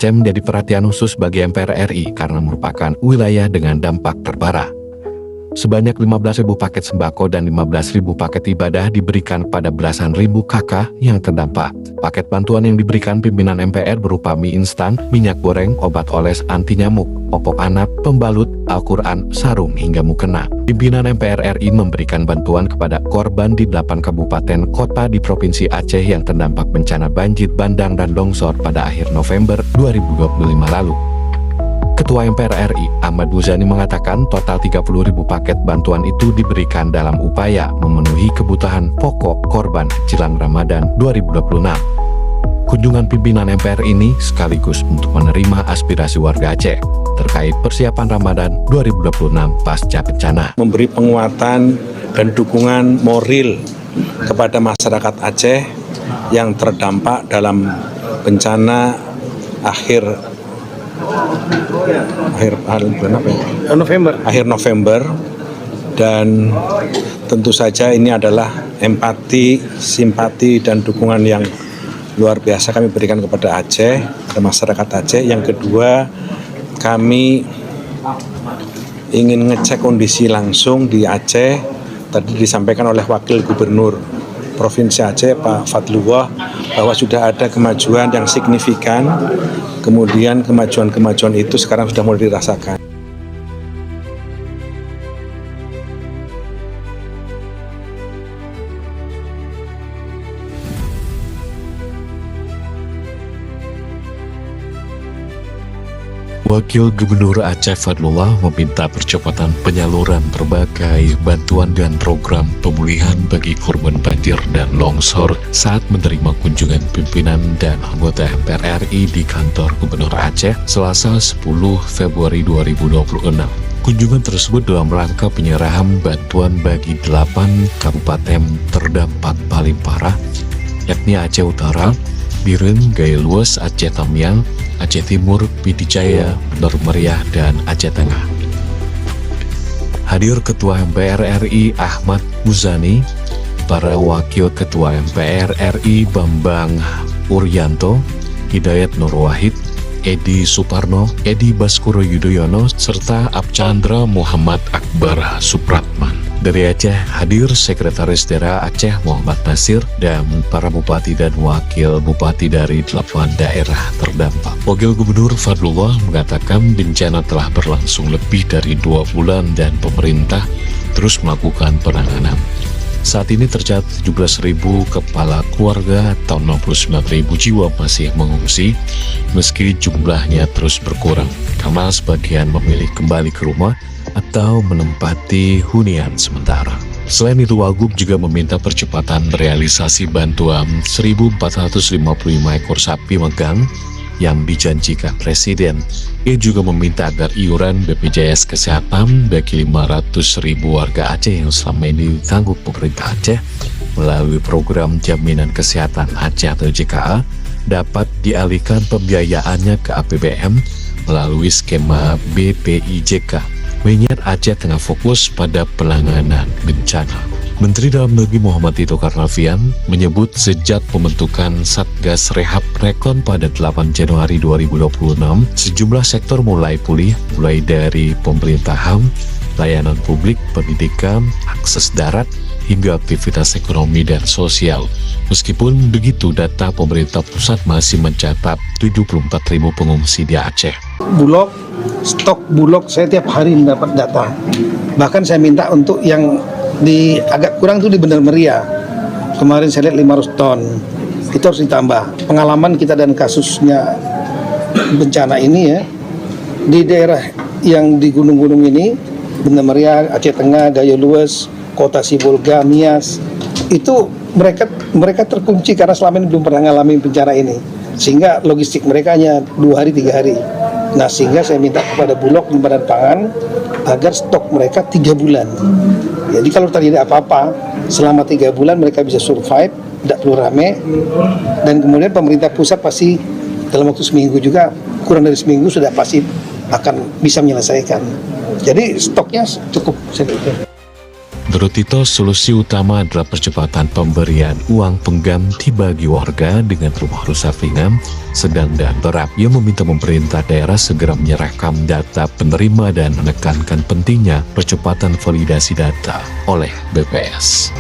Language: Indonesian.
Aceh menjadi perhatian khusus bagi MPR RI karena merupakan wilayah dengan dampak terparah. Sebanyak 15.000 paket sembako dan 15.000 paket ibadah diberikan pada belasan ribu kakak yang terdampak. Paket bantuan yang diberikan pimpinan MPR berupa mie instan, minyak goreng, obat oles anti nyamuk, popok anak, pembalut, Al-Quran, sarung hingga mukena. Pimpinan MPR RI memberikan bantuan kepada korban di 8 kabupaten kota di Provinsi Aceh yang terdampak bencana banjir bandang dan longsor pada akhir November 2025 lalu. Ketua MPR RI, Ahmad Muzani mengatakan total 30.000 paket bantuan itu diberikan dalam upaya memenuhi kebutuhan pokok korban jelang Ramadan 2026. Kunjungan pimpinan MPR ini sekaligus untuk menerima aspirasi warga Aceh terkait persiapan Ramadan 2026 pasca bencana. Memberi penguatan dan dukungan moral kepada masyarakat Aceh yang terdampak dalam bencana akhir November, dan tentu saja ini adalah empati, simpati dan dukungan yang luar biasa kami berikan kepada Aceh, kepada masyarakat Aceh. Yang kedua, kami ingin ngecek kondisi langsung di Aceh. Tadi disampaikan oleh Wakil Gubernur Provinsi Aceh, Pak Fadlullah, bahwa sudah ada kemajuan yang signifikan. Kemudian kemajuan-kemajuan itu sekarang sudah mulai dirasakan. Wakil Gubernur Aceh Fadlullah meminta percepatan penyaluran berbagai bantuan dan program pemulihan bagi korban banjir dan longsor saat menerima kunjungan pimpinan dan anggota MPR RI di kantor Gubernur Aceh Selasa 10 Februari 2026. Kunjungan tersebut dalam rangka penyerahan bantuan bagi 8 kabupaten terdampak paling parah, yakni Aceh Utara, Biren, Gaya Luas, Aceh Tamiang, Aceh Timur, Pidijaya, Bener Meriah, dan Aceh Tengah. Hadir Ketua MPR RI Ahmad Muzani, para Wakil Ketua MPR RI Bambang Uryanto, Hidayat Nur Wahid, Edi Suparno, Edi Baskoro Yudhoyono, serta Abchandra Muhammad Akbar Supratman. Dari Aceh hadir Sekretaris Daerah Aceh Muhammad Nasir dan para bupati dan wakil bupati dari 8 daerah terdampak. Wakil Gubernur Fadlullah mengatakan bencana telah berlangsung lebih dari 2 bulan dan pemerintah terus melakukan penanganan. Saat ini tercatat 17.000 kepala keluarga atau 69.000 jiwa masih mengungsi, meski jumlahnya terus berkurang karena sebagian memilih kembali ke rumah atau menempati hunian sementara. Selain itu, Wagub juga meminta percepatan realisasi bantuan 1.455 ekor sapi megang yang dijanjikan Presiden. Ia juga meminta agar iuran BPJS Kesehatan bagi 500.000 warga Aceh yang selama ini ditanggung pemerintah Aceh melalui program Jaminan Kesehatan Aceh atau JKA dapat dialihkan pembiayaannya ke APBN melalui skema BPIJK. Mengingat Aceh tengah fokus pada penanganan bencana. Menteri Dalam Negeri Muhammad Tito Karnavian menyebut sejak pembentukan Satgas Rehab Rekon pada 8 Januari 2026, sejumlah sektor mulai pulih, mulai dari pemerintahan, layanan publik, pendidikan, akses darat, hingga aktivitas ekonomi dan sosial. Meskipun begitu, data pemerintah pusat masih mencatat 74.000 pengungsi di Aceh. Stok bulog saya tiap hari mendapat data. Bahkan saya minta untuk yang di agak kurang tuh di Bener Meriah. Kemarin saya lihat 500 ton. Itu harus ditambah. Pengalaman kita dan kasusnya bencana ini ya, di daerah yang di gunung-gunung ini, Bener Meriah, Aceh Tengah, Gaya Luas, Kota Sibolga, Nias, itu mereka terkunci karena selama ini belum pernah mengalami bencana ini. Sehingga logistik mereka hanya 2 hari 3 hari. Nah, sehingga saya minta kepada Bulog di Badan Pangan agar stok mereka 3 bulan. Jadi kalau terjadi apa-apa selama 3 bulan mereka bisa survive, tidak perlu rame. Dan kemudian pemerintah pusat pasti dalam waktu seminggu juga, kurang dari seminggu sudah pasti akan bisa menyelesaikan. Jadi stoknya cukup. Menurut Tito, solusi utama adalah percepatan pemberian uang pengganti bagi warga dengan rumah rusak ringan, sedang dan berat. Ia meminta pemerintah daerah segera menyerahkan data penerima dan menekankan pentingnya percepatan validasi data oleh BPS.